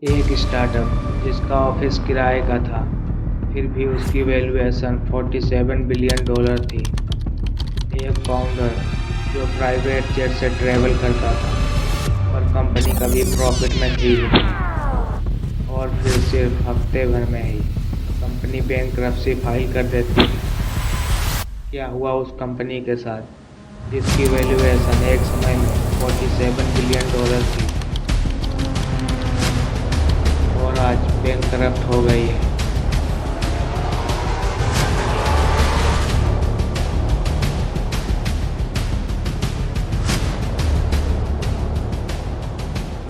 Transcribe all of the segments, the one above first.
एक स्टार्टअप जिसका ऑफिस किराए का था, फिर भी उसकी वैल्यूएशन $47 बिलियन थी। एक फाउंडर जो प्राइवेट जेट से ट्रैवल करता था और कंपनी कभी प्रॉफिट में थी ही नहीं। और फिर सिर्फ हफ्ते भर में ही कंपनी बैंकरप्सी फाइल कर देती है। क्या हुआ उस कंपनी के साथ जिसकी वैल्यूएशन एक समय में $47 बिलियन थी और आज बैंकरप्ट हो गई है?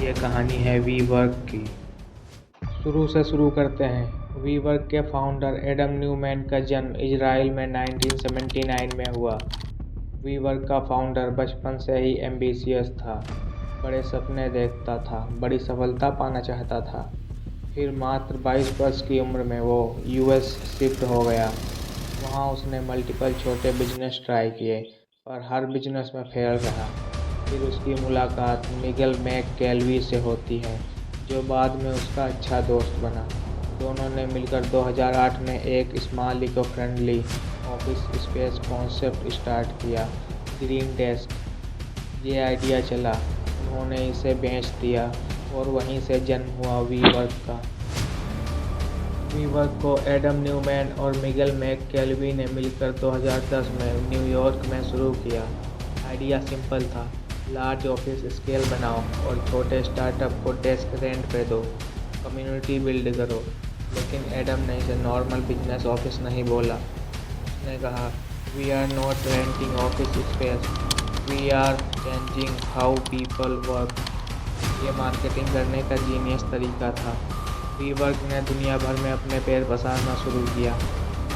ये कहानी है वीवर्क की। शुरू से शुरू करते हैं। वीवर्क के फाउंडर एडम न्यूमैन का जन्म इजराइल में 1979 में हुआ। वीवर्क का फाउंडर बचपन से ही एम्बिशियस था, बड़े सपने देखता था, बड़ी सफलता पाना चाहता था। फिर मात्र 22 वर्ष की उम्र में वो यूएस शिफ्ट हो गया। वहाँ उसने मल्टीपल छोटे बिजनेस ट्राई किए, पर हर बिजनेस में फेल रहा। फिर उसकी मुलाकात मिगेल मैककेलवी से होती है, जो बाद में उसका अच्छा दोस्त बना। दोनों ने मिलकर 2008 में एक small eco friendly office space concept start किया, ग्रीन डेस्क। ये आइडिया चला, उन्होंने इसे बेच दिया और वहीं से जन्म हुआ वीवर्क का। वीवर्क को एडम न्यूमैन और मिगेल मैककेलवी ने मिलकर 2010 में न्यूयॉर्क में शुरू किया। आइडिया सिंपल था, लार्ज ऑफिस स्केल बनाओ और छोटे स्टार्टअप को डेस्क रेंट पे दो, कम्युनिटी बिल्ड करो। लेकिन एडम ने इसे नॉर्मल बिजनेस ऑफिस नहीं बोला। उसने कहा, we are not renting office space, we are changing how people work. ये मार्केटिंग करने का जीनियस तरीका था। वीवर्क ने दुनिया भर में अपने पैर पसारना शुरू किया,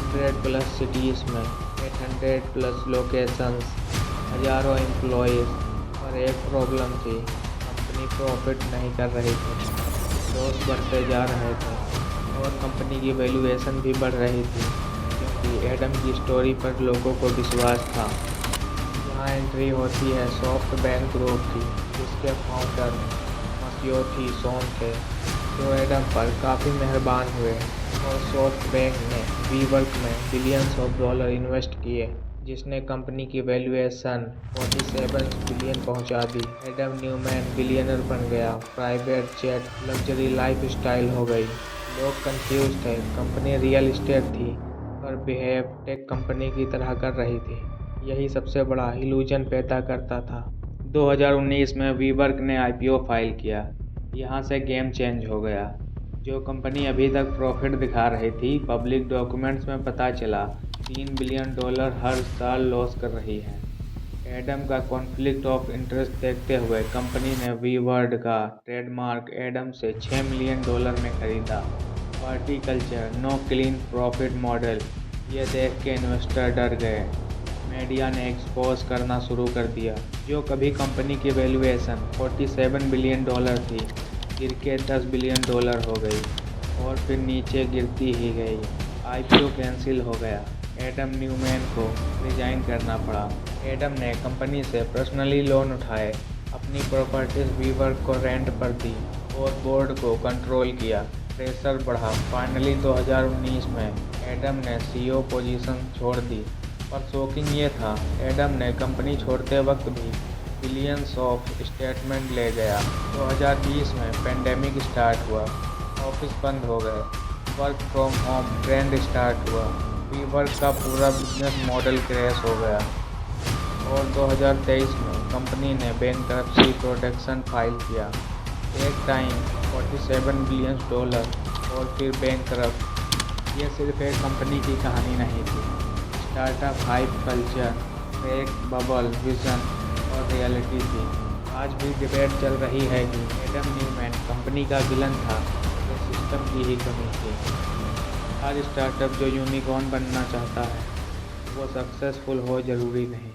100+ सिटीज़ में, 800+ लोकेशंस, हजारों एम्प्लॉयज़। और एक प्रॉब्लम थी, कंपनी प्रॉफिट नहीं कर रही थी, लॉस बढ़ते जा रहे थे और कंपनी की वैल्यूएशन भी बढ़ रही थी, क्योंकि एडम की स्टोरी पर लोगों को विश्वास था। यहाँ एंट्री होती है सॉफ्ट बैंक ग्रुप की, जिसके फाउंडर मसियोथी सोन थे, जो एडम पर काफ़ी मेहरबान हुए और सॉफ्ट बैंक ने वीवर्क में बिलियंस ऑफ डॉलर इन्वेस्ट किए, जिसने कंपनी की वैल्यूएशन 47 बिलियन पहुंचा दी। एडम न्यूमैन बिलियनर बन गया, private jet, luxury life style हो गई। लोग कंफ्यूज थे, कंपनी रियल एस्टेट थी पर बिहेव टेक कंपनी की तरह कर रही थी। यही सबसे बड़ा इल्यूजन पैदा करता था। 2019 में वीवर्क ने आईपीओ फाइल किया। यहाँ से गेम चेंज हो गया। जो कंपनी अभी तक प्रॉफिट दिखा रही थी, पब्लिक डॉक्यूमेंट्स में पता चला $3 बिलियन हर साल लॉस कर रही है। एडम का कॉन्फ्लिक्ट ऑफ इंटरेस्ट देखते हुए कंपनी ने वीवर्क का ट्रेडमार्क एडम से $6 मिलियन में खरीदा। Party culture, no clean profit model, ये देख के इन्वेस्टर डर गए। मीडिया ने एक्सपोज करना शुरू कर दिया। जो कभी कंपनी की वैल्यूएशन $47 बिलियन थी, गिर के $10 बिलियन हो गई और फिर नीचे गिरती ही गई। आईपीओ कैंसिल हो गया। एडम न्यूमैन को रिजाइन करना पड़ा। एडम ने कंपनी से पर्सनली लोन उठाए, अपनी प्रॉपर्टीज वीवर्क को रेंट पर दी और बोर्ड को कंट्रोल किया। प्रेशर बढ़ा। फाइनली 2019 में एडम ने सीईओ पोजीशन छोड़ दी। पर शॉकिंग ये था, एडम ने कंपनी छोड़ते वक्त भी बिलियंस ऑफ स्टेटमेंट ले गया। 2020 में पेंडेमिक स्टार्ट हुआ, ऑफिस बंद हो गए, work from home trend start हुआ, वीवर्क का पूरा बिजनेस मॉडल क्रैश हो गया और 2023 में कंपनी ने बैंकरप्सी प्रोटेक्शन फाइल किया। एक टाइम $47 बिलियन और फिर बैंकरप्ट। ये सिर्फ एक कंपनी की कहानी नहीं थी, startup hype culture, fake bubble vision और रियलिटी थी। आज भी डिबेट चल रही है कि एडम न्यूमैन कंपनी का विलन था या सिस्टम की ही कमी थी। हर स्टार्टअप जो यूनिकॉर्न बनना चाहता है, वो सक्सेसफुल हो जरूरी नहीं।